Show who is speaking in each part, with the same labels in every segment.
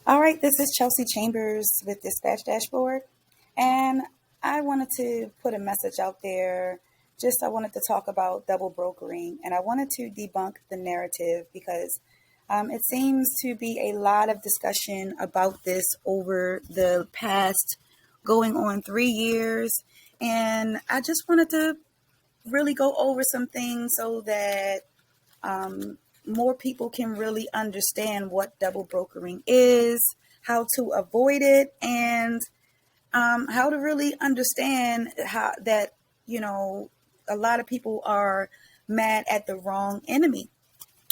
Speaker 1: All right, this is Chelsea Chambers with Dispatch Dashboard, and I wanted to put a message out there. I wanted to talk about double brokering, and I wanted to debunk the narrative because it seems to be a lot of discussion about this over the past going on 3 years, and I just wanted to really go over some things so that more people can really understand what double brokering is, how to avoid it, and how to really understand how that, you know, a lot of people are mad at the wrong enemy.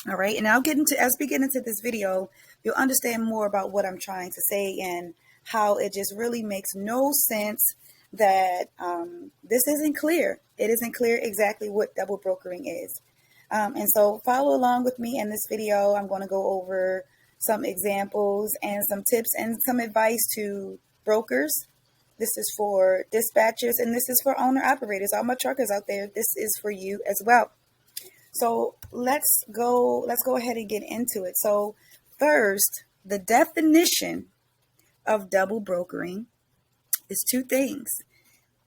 Speaker 1: All right. And as we get into this video, you'll understand more about what I'm trying to say and how it just really makes no sense that this isn't clear. It isn't clear exactly what double brokering is. And so follow along with me in this video. I'm going to go over some examples and some tips and some advice to brokers. This is for dispatchers and this is for owner operators. All my truckers out there, this is for you as well. So let's go ahead and get into it. So first, the definition of double brokering is two things.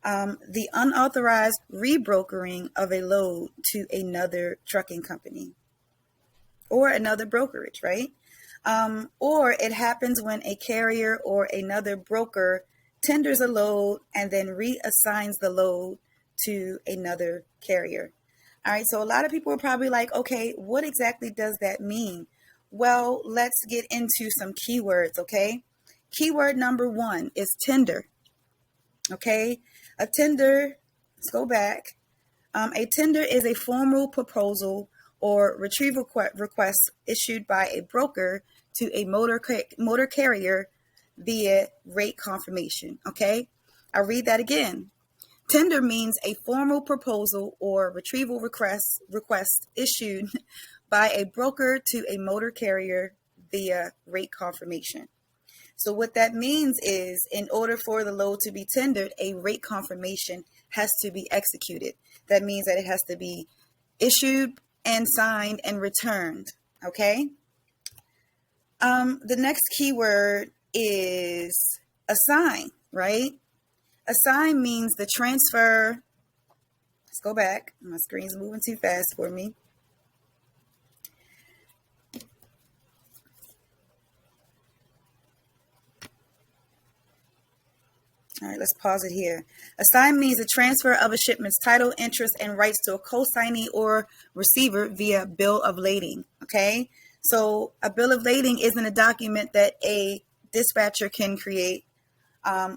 Speaker 1: The unauthorized rebrokering of a load to another trucking company or another brokerage, right? Or it happens when a carrier or another broker tenders a load and then reassigns the load to another carrier. All right, so a lot of people are probably like, okay, what exactly does that mean? Well, let's get into some keywords, okay? Keyword number one is tender. Okay, a tender, let's go back. A tender is a formal proposal or retrieval request issued by a broker to a motor carrier via rate confirmation. Okay, I'll read that again. Tender means a formal proposal or retrieval request issued by a broker to a motor carrier via rate confirmation. So what that means is in order for the load to be tendered, a rate confirmation has to be executed. That means that it has to be issued and signed and returned. Okay. The next keyword is assign, right? Assign means the transfer. Let's go back. My screen's moving too fast for me. All right, let's pause it here. Assign means the transfer of a shipment's title, interest, and rights to a co-signee or receiver via bill of lading. Okay, so a bill of lading isn't a document that a dispatcher can create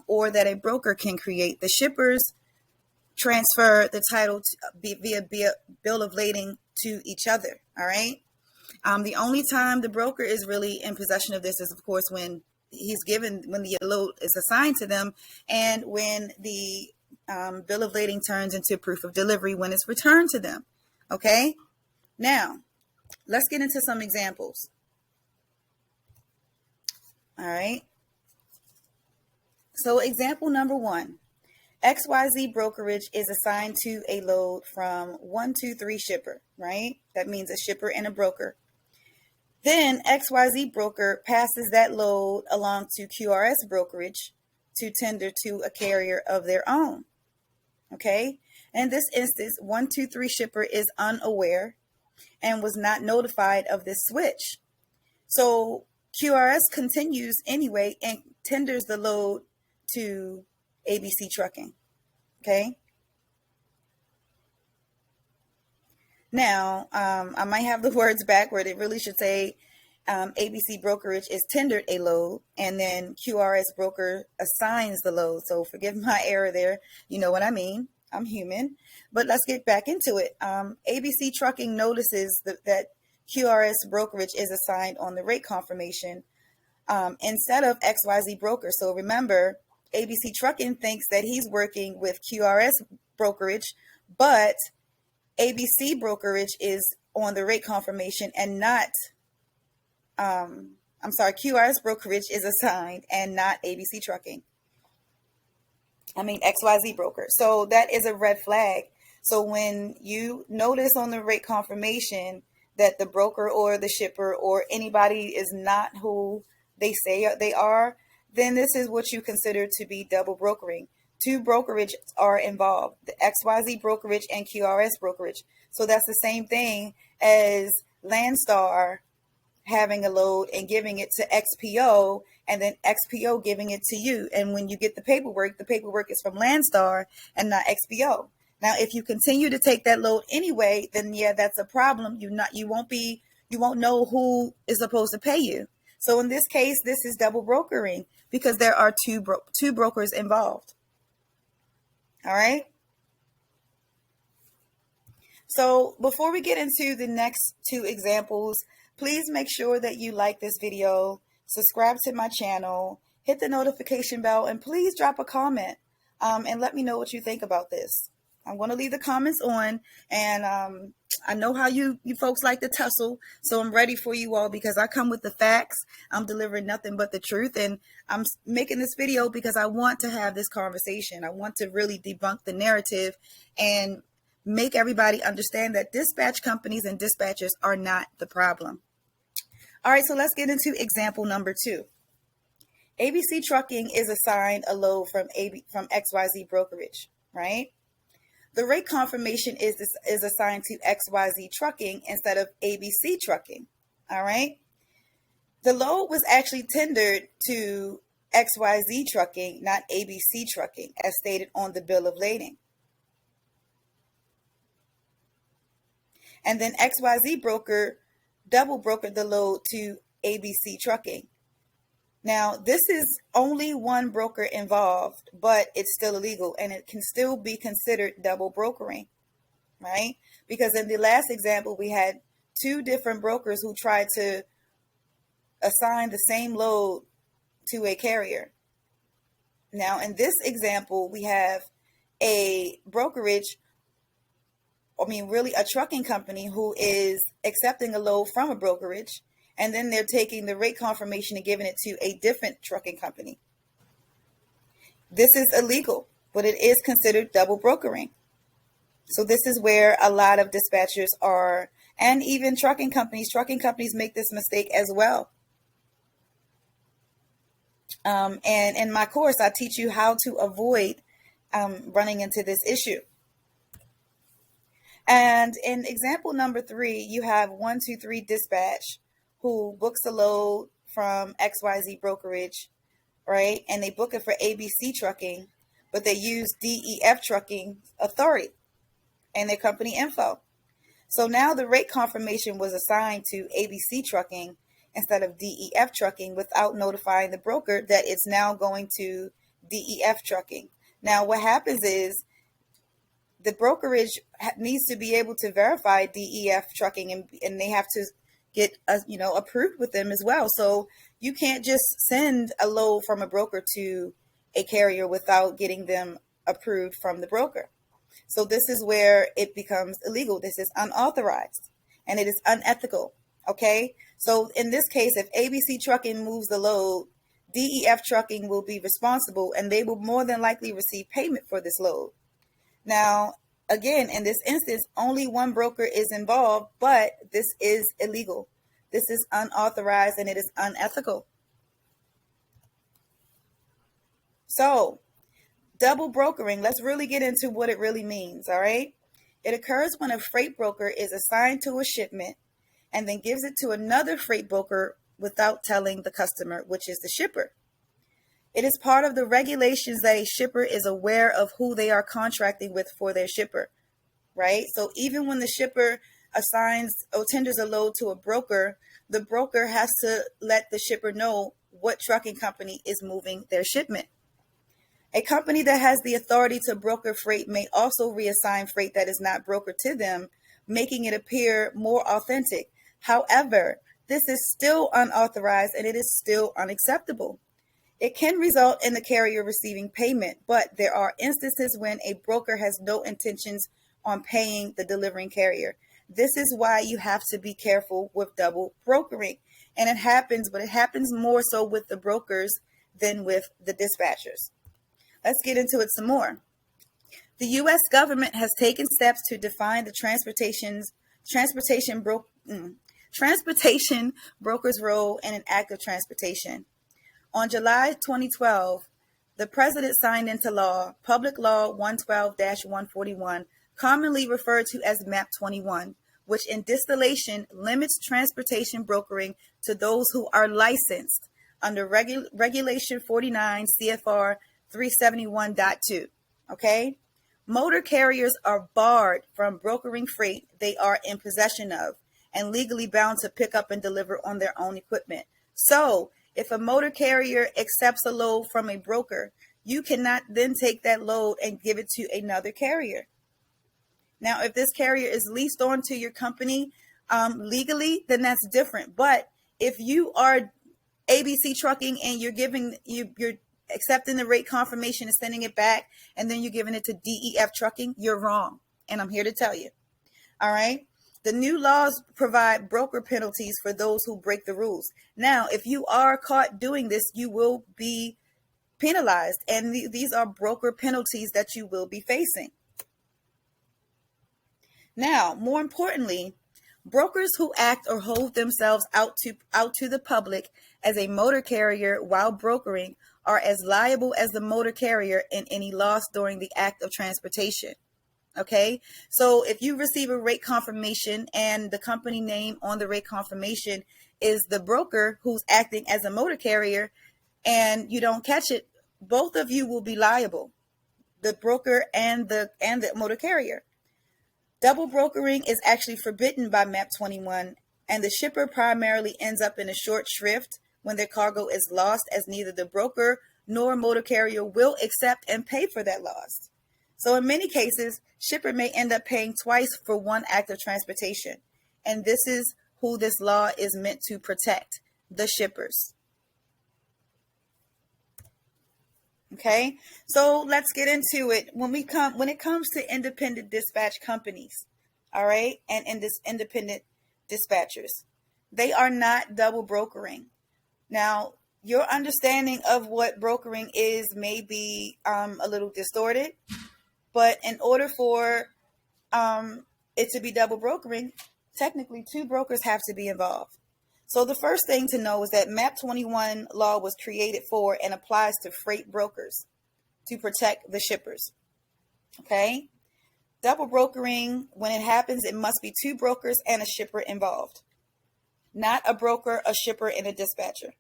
Speaker 1: or that a broker can create. The shippers transfer the title via bill of lading to each other. All right. The only time the broker is really in possession of this is, of course, when the load is assigned to them and when the bill of lading turns into proof of delivery when it's returned to them. Okay. Now, let's get into some examples. All right. So example number one, XYZ brokerage is assigned to a load from 123 shipper, right? That means a shipper and a broker. Then XYZ broker passes that load along to QRS brokerage to tender to a carrier of their own. Okay. In this instance, 123 shipper is unaware and was not notified of this switch. So QRS continues anyway and tenders the load to ABC Trucking. Okay. Now, I might have the words backward. It really should say ABC brokerage is tendered a load and then QRS broker assigns the load. So forgive my error there. You know what I mean? I'm human. But let's get back into it. ABC Trucking notices that QRS brokerage is assigned on the rate confirmation instead of XYZ broker. So remember, ABC Trucking thinks that he's working with QRS brokerage, but ABC brokerage is on the rate confirmation and not, QRS brokerage is assigned and not ABC Trucking. XYZ broker. So that is a red flag. So when you notice on the rate confirmation that the broker or the shipper or anybody is not who they say they are, then this is what you consider to be double brokering. Two brokerages are involved, the XYZ brokerage and QRS brokerage. So that's the same thing as Landstar having a load and giving it to XPO, and then XPO giving it to you. And when you get the paperwork is from Landstar and not XPO. Now, if you continue to take that load anyway, then yeah, that's a problem. You won't know who is supposed to pay you. So in this case, this is double brokering because there are two brokers involved. All right. So before we get into the next two examples, please make sure that you like this video, subscribe to my channel, hit the notification bell, and please drop a comment and let me know what you think about this. I'm going to leave the comments on, and I know how you folks like to tussle, so I'm ready for you all because I come with the facts. I'm delivering nothing but the truth, and I'm making this video because I want to have this conversation. I want to really debunk the narrative and make everybody understand that dispatch companies and dispatchers are not the problem. All right, so let's get into example number 2. ABC Trucking is assigned a load from XYZ brokerage, right? The rate confirmation is assigned to XYZ Trucking instead of ABC Trucking, all right? The load was actually tendered to XYZ Trucking, not ABC Trucking, as stated on the bill of lading. And then XYZ broker double brokered the load to ABC Trucking. Now, this is only one broker involved, but it's still illegal and it can still be considered double brokering, right? Because in the last example, we had two different brokers who tried to assign the same load to a carrier. Now, in this example, we have a brokerage, really a trucking company who is accepting a load from a brokerage, and then they're taking the rate confirmation and giving it to a different trucking company. This is illegal, but it is considered double brokering. So this is where a lot of dispatchers are, and even trucking companies make this mistake as well. And in my course, I teach you how to avoid running into this issue. And in example number 3, you have 123 Dispatch, who books a load from XYZ brokerage, right? And they book it for ABC Trucking, but they use DEF Trucking authority and their company info. So now the rate confirmation was assigned to ABC Trucking instead of DEF Trucking without notifying the broker that it's now going to DEF Trucking. Now what happens is the brokerage needs to be able to verify DEF Trucking, and they have to get approved with them as well. So you can't just send a load from a broker to a carrier without getting them approved from the broker. So this is where it becomes illegal. This is unauthorized and it is unethical. Okay. So in this case, if ABC Trucking moves the load, DEF Trucking will be responsible and they will more than likely receive payment for this load. Now, again, in this instance, only one broker is involved, but this is illegal. This is unauthorized and it is unethical. So, double brokering, let's really get into what it really means, all right? It occurs when a freight broker is assigned to a shipment and then gives it to another freight broker without telling the customer, which is the shipper. It is part of the regulations that a shipper is aware of who they are contracting with for their shipper, right? So even when the shipper assigns or tenders a load to a broker, the broker has to let the shipper know what trucking company is moving their shipment. A company that has the authority to broker freight may also reassign freight that is not brokered to them, making it appear more authentic. However, this is still unauthorized and it is still unacceptable. It can result in the carrier receiving payment, but there are instances when a broker has no intentions on paying the delivering carrier. This is why you have to be careful with double brokering. And it happens, but it happens more so with the brokers than with the dispatchers. Let's get into it some more. The U.S. government has taken steps to define the Transportation brokers' role in an act of transportation. On July 2012, the President signed into law Public Law 112-141, commonly referred to as MAP 21, which in distillation limits transportation brokering to those who are licensed under Regulation 49 CFR 371.2. Okay? Motor carriers are barred from brokering freight they are in possession of and legally bound to pick up and deliver on their own equipment. So, if a motor carrier accepts a load from a broker, you cannot then take that load and give it to another carrier. Now, if this carrier is leased on to your company legally, then that's different. But if you are ABC Trucking and you're accepting the rate confirmation and sending it back, and then you're giving it to DEF Trucking, you're wrong. And I'm here to tell you. All right. The new laws provide broker penalties for those who break the rules. Now, if you are caught doing this, you will be penalized. And these are broker penalties that you will be facing. Now, more importantly, brokers who act or hold themselves out to the public as a motor carrier while brokering are as liable as the motor carrier in any loss during the act of transportation. Okay, so if you receive a rate confirmation and the company name on the rate confirmation is the broker who's acting as a motor carrier and you don't catch it, both of you will be liable, the broker and the motor carrier. Double brokering is actually forbidden by MAP 21, and the shipper primarily ends up in a short shrift when their cargo is lost, as neither the broker nor motor carrier will accept and pay for that loss. So in many cases, shipper may end up paying twice for one act of transportation. And this is who this law is meant to protect, the shippers. Okay, so let's get into it. When it comes to independent dispatch companies, all right, and independent dispatchers, they are not double brokering. Now, your understanding of what brokering is may be a little distorted. But in order for it to be double brokering, technically two brokers have to be involved. So the first thing to know is that MAP 21 law was created for and applies to freight brokers to protect the shippers. Okay? Double brokering, when it happens, it must be two brokers and a shipper involved. Not a broker, a shipper, and a dispatcher.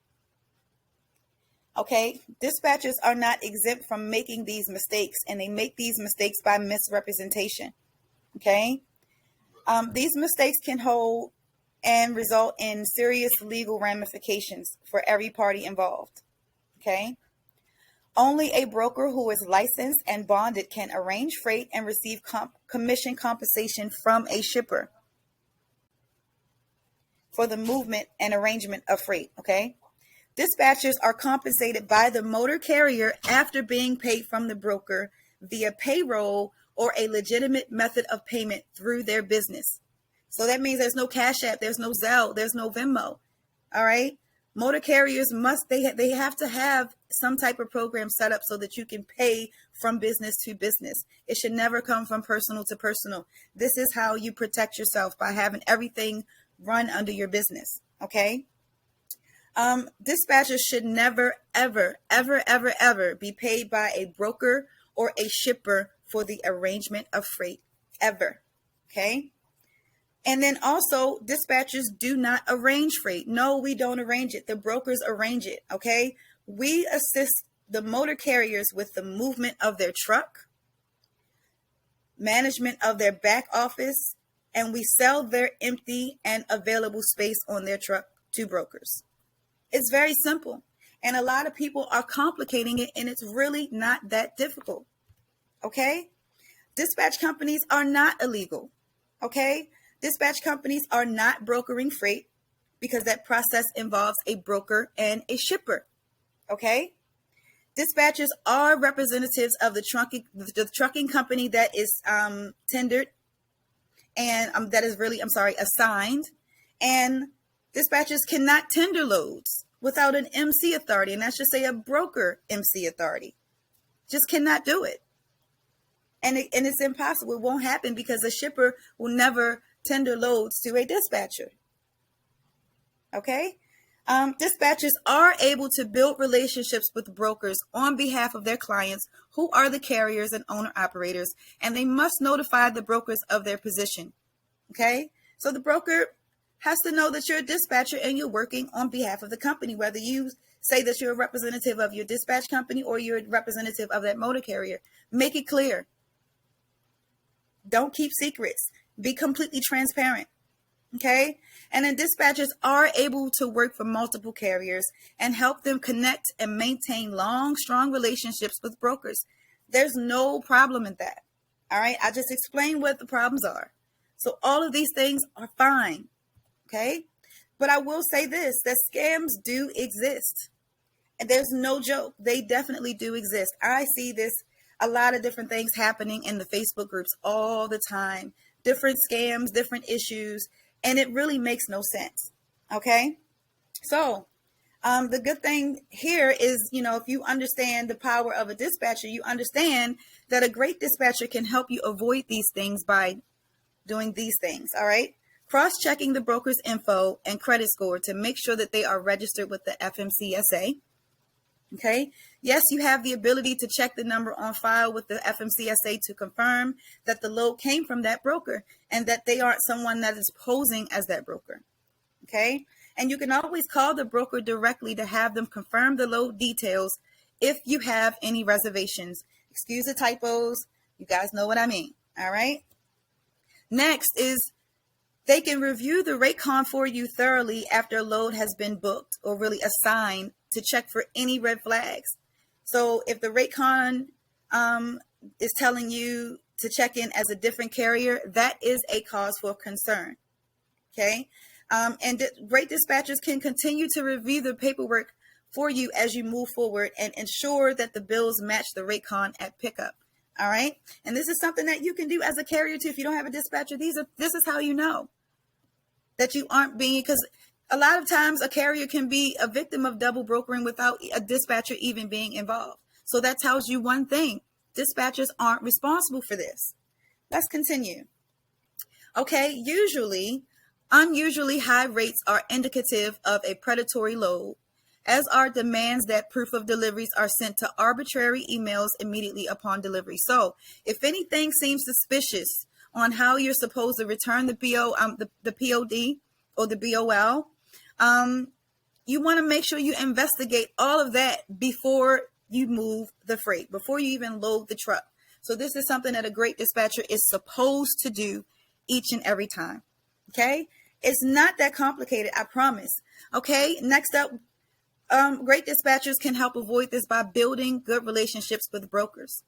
Speaker 1: Okay, dispatchers are not exempt from making these mistakes, and they make these mistakes by misrepresentation. Okay, these mistakes can hold and result in serious legal ramifications for every party involved. Okay, only a broker who is licensed and bonded can arrange freight and receive commission compensation from a shipper for the movement and arrangement of freight. Okay. Dispatchers are compensated by the motor carrier after being paid from the broker via payroll or a legitimate method of payment through their business. So that means there's no Cash App, there's no Zelle, there's no Venmo. All right. Motor carriers they have to have some type of program set up so that you can pay from business to business. It should never come from personal to personal. This is how you protect yourself, by having everything run under your business. Okay. Dispatchers should never, ever, ever, ever, ever be paid by a broker or a shipper for the arrangement of freight, ever. Okay. And then also, dispatchers do not arrange freight. No, we don't arrange it. The brokers arrange it. Okay. We assist the motor carriers with the movement of their truck, management of their back office, and we sell their empty and available space on their truck to brokers. It's very simple. And a lot of people are complicating it, and it's really not that difficult. Okay? Dispatch companies are not illegal. Okay? Dispatch companies are not brokering freight because that process involves a broker and a shipper. Okay? Dispatchers are representatives of the trucking company that is tendered and that is really, assigned. And dispatchers cannot tender loads without an MC authority, and that's just say a broker MC authority. Just cannot do it. And it's impossible. It won't happen because a shipper will never tender loads to a dispatcher. Okay. Dispatchers are able to build relationships with brokers on behalf of their clients who are the carriers and owner operators, and they must notify the brokers of their position. Okay. So the broker has to know that you're a dispatcher and you're working on behalf of the company, whether you say that you're a representative of your dispatch company or you're a representative of that motor carrier. Make it clear. Don't keep secrets. Be completely transparent. Okay. And then dispatchers are able to work for multiple carriers and help them connect and maintain long, strong relationships with brokers. There's no problem in that. All right. I just explained what the problems are. So all of these things are fine. Okay. But I will say this, that scams do exist. And there's no joke. They definitely do exist. I see this, a lot of different things happening in the Facebook groups all the time. Different scams, different issues, and it really makes no sense. Okay. So the good thing here is, if you understand the power of a dispatcher, you understand that a great dispatcher can help you avoid these things by doing these things. All right. Cross-checking the broker's info and credit score to make sure that they are registered with the FMCSA. Okay. Yes, you have the ability to check the number on file with the FMCSA to confirm that the load came from that broker and that they aren't someone that is posing as that broker. Okay. And you can always call the broker directly to have them confirm the load details if you have any reservations. Excuse the typos. You guys know what I mean. All right. Next is they can review the rate con for you thoroughly after a load has been booked or really assigned to check for any red flags. So if the rate con is telling you to check in as a different carrier, that is a cause for concern. Okay. And great dispatchers can continue to review the paperwork for you as you move forward and ensure that the bills match the rate con at pickup. All right. And this is something that you can do as a carrier too. If you don't have a dispatcher, this is how you know that you aren't being, because a lot of times a carrier can be a victim of double brokering without a dispatcher even being involved. So that tells you one thing. Dispatchers aren't responsible for this. Let's continue. Okay, unusually high rates are indicative of a predatory load, as are demands that proof of deliveries are sent to arbitrary emails immediately upon delivery. So if anything seems suspicious on how you're supposed to return the the POD or the BOL, you want to make sure you investigate all of that before you move the freight, before you even load the truck. So this is something that a great dispatcher is supposed to do each and every time. Okay. It's not that complicated, I promise. Okay. Next up, great dispatchers can help avoid this by building good relationships with brokers.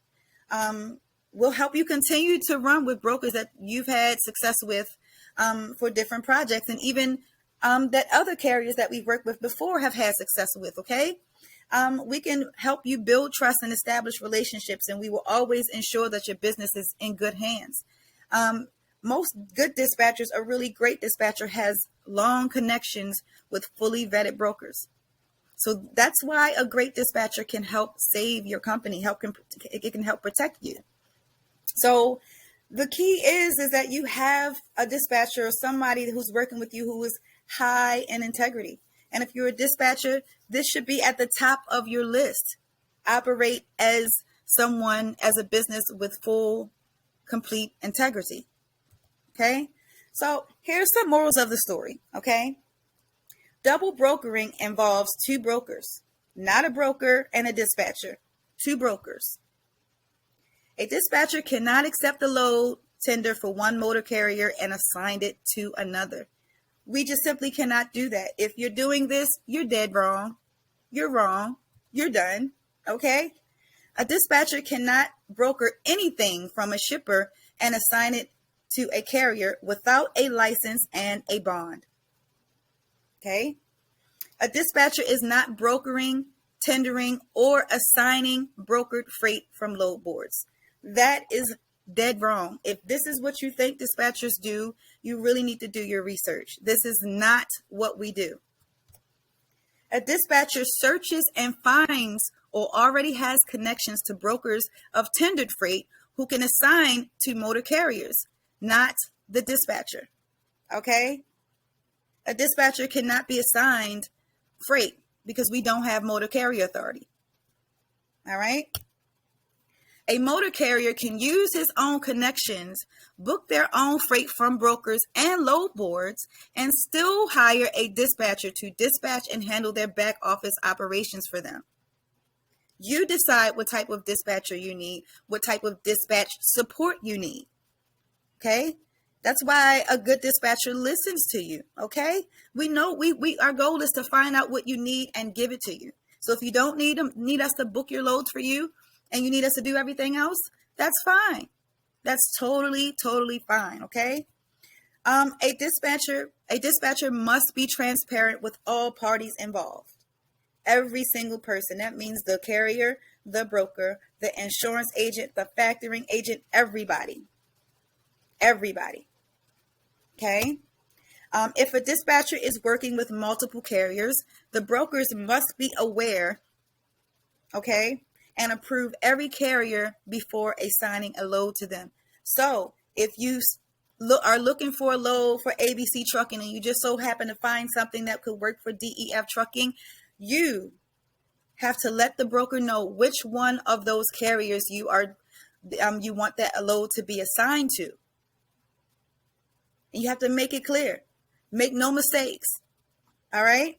Speaker 1: Will help you continue to run with brokers that you've had success with for different projects, and even that other carriers that we've worked with before have had success with. Okay. We can help you build trust and establish relationships, and we will always ensure that your business is in good hands. Most good dispatchers, a really great dispatcher, has long connections with fully vetted brokers. So that's why a great dispatcher can help save your company. It can help protect you. So the key is that you have a dispatcher or somebody who's working with you who is high in integrity. And if you're a dispatcher, this should be at the top of your list. Operate as a business with full, complete integrity. Okay. So here's some morals of the story. Okay. Double brokering involves two brokers, not a broker and a dispatcher, two brokers. A dispatcher cannot accept the load tender for one motor carrier and assign it to another. We just simply cannot do that. If you're doing this, you're dead wrong. You're wrong. You're done. Okay? A dispatcher cannot broker anything from a shipper and assign it to a carrier without a license and a bond. Okay? A dispatcher is not brokering, tendering, or assigning brokered freight from load boards. That is dead wrong. If this is what you think dispatchers do, you really need to do your research. This is not what we do. A dispatcher searches and finds or already has connections to brokers of tendered freight who can assign to motor carriers, not the dispatcher. Okay? A dispatcher cannot be assigned freight because we don't have motor carrier authority. All right. A motor carrier can use his own connections, book their own freight from brokers and load boards, and still hire a dispatcher to dispatch and handle their back office operations for them. You decide what type of dispatcher you need, what type of dispatch support you need. Okay? That's why a good dispatcher listens to you. Okay? We know our goal is to find out what you need and give it to you. So if you don't need us to book your loads for you, and you need us to do everything else, that's fine. That's totally fine, okay? A dispatcher must be transparent with all parties involved. Every single person. That means the carrier, the broker, the insurance agent, the factoring agent, everybody. Everybody. Okay? If a dispatcher is working with multiple carriers, the brokers must be aware, okay, and approve every carrier before assigning a load to them. So if you are looking for a load for ABC Trucking and you just so happen to find something that could work for DEF Trucking, you have to let the broker know which one of those carriers you want that load to be assigned to. And you have to make it clear. Make no mistakes. All right?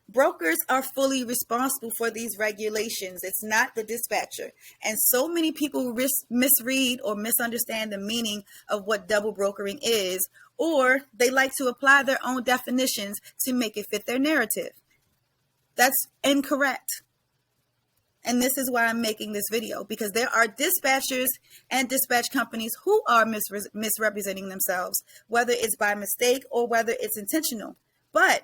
Speaker 1: Brokers are fully responsible for these regulations. It's not the dispatcher. And so many people misread or misunderstand the meaning of what double brokering is, or they like to apply their own definitions to make it fit their narrative. That's incorrect. And this is why I'm making this video, because there are dispatchers and dispatch companies who are misrepresenting themselves, whether it's by mistake or whether it's intentional. But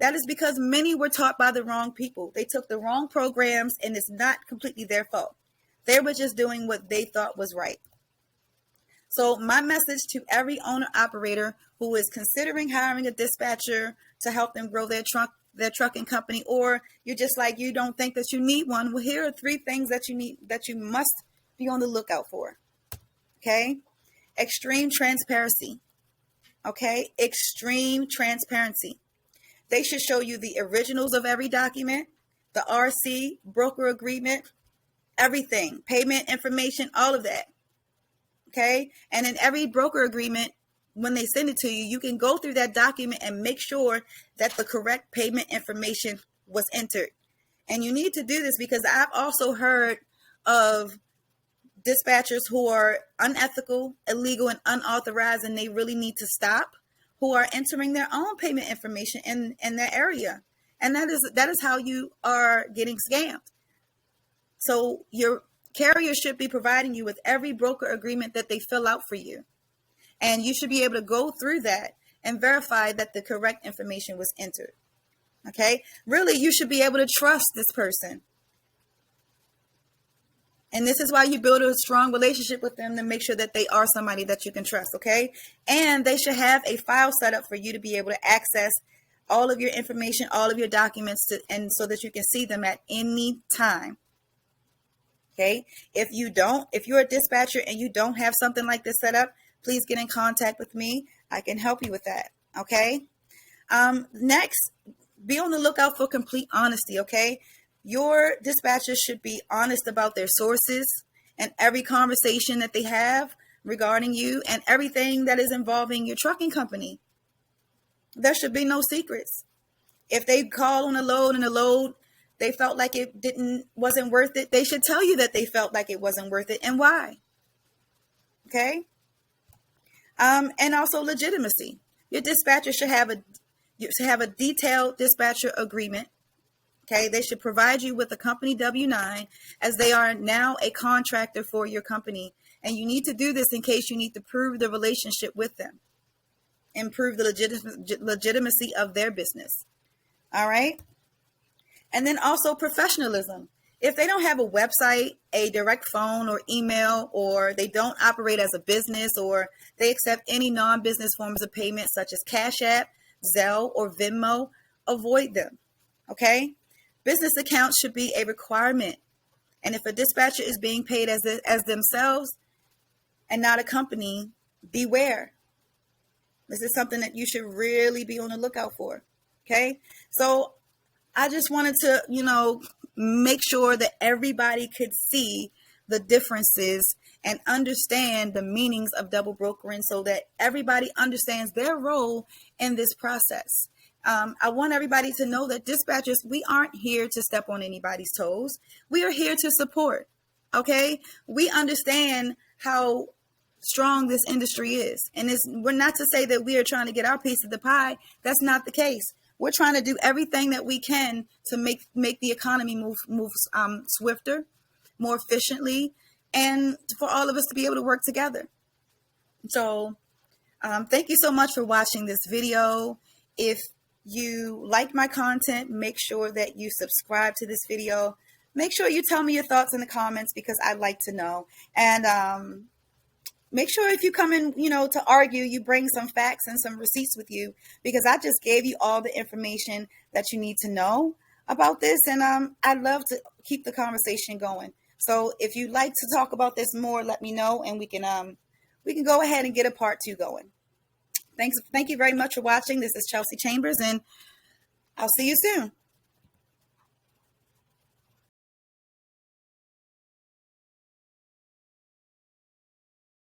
Speaker 1: that is because many were taught by the wrong people. They took the wrong programs, and it's not completely their fault. They were just doing what they thought was right. So my message to every owner operator who is considering hiring a dispatcher to help them grow their trucking company, or you're just like, you don't think that you need one. Well, here are 3 things that you must be on the lookout for. Okay. Extreme transparency. Okay. Extreme transparency. They should show you the originals of every document, the RC, broker agreement, everything, payment information, all of that. Okay. And in every broker agreement, when they send it to you, you can go through that document and make sure that the correct payment information was entered. And you need to do this because I've also heard of dispatchers who are unethical, illegal, and unauthorized, and they really need to stop, who are entering their own payment information in that area. And that is how you are getting scammed. So your carrier should be providing you with every broker agreement that they fill out for you. And you should be able to go through that and verify that the correct information was entered. Okay? Really, you should be able to trust this person. And this is why you build a strong relationship with them, to make sure that they are somebody that you can trust, okay? And they should have a file set up for you to be able to access all of your information, all of your documents, and so that you can see them at any time. Okay? If you're a dispatcher and you don't have something like this set up, please get in contact with me. I can help you with that, okay? Next, be on the lookout for complete honesty, okay? Your dispatchers should be honest about their sources and every conversation that they have regarding you and everything that is involving your trucking company. There should be no secrets. If they call on a load and the load, they felt like it wasn't worth it, they should tell you that they felt like it wasn't worth it and why. Okay? And also legitimacy. Your dispatcher should have a detailed dispatcher agreement. Okay, they should provide you with a company W-9, as they are now a contractor for your company. And you need to do this in case you need to prove the relationship with them and prove the legitimacy of their business. All right. And then also professionalism. If they don't have a website, a direct phone or email, or they don't operate as a business, or they accept any non-business forms of payment such as Cash App, Zelle, or Venmo, avoid them. Okay. Business accounts should be a requirement. And if a dispatcher is being paid as themselves and not a company, beware. This is something that you should really be on the lookout for. Okay. So I just wanted to, make sure that everybody could see the differences and understand the meanings of double brokering so that everybody understands their role in this process. I want everybody to know that dispatchers, we aren't here to step on anybody's toes. We are here to support. Okay. We understand how strong this industry is. And we're not to say that we are trying to get our piece of the pie. That's not the case. We're trying to do everything that we can to make the economy move swifter, more efficiently, and for all of us to be able to work together. So thank you so much for watching this video. If you like my content, make sure that you subscribe to this video. Make sure you tell me your thoughts in the comments because I'd like to know. And make sure if you come in, to argue, you bring some facts and some receipts with you because I just gave you all the information that you need to know about this. And I'd love to keep the conversation going. So if you'd like to talk about this more, let me know and we can go ahead and get a part 2 going. Thank you very much for watching. This is Chelsea Chambers and I'll see you soon.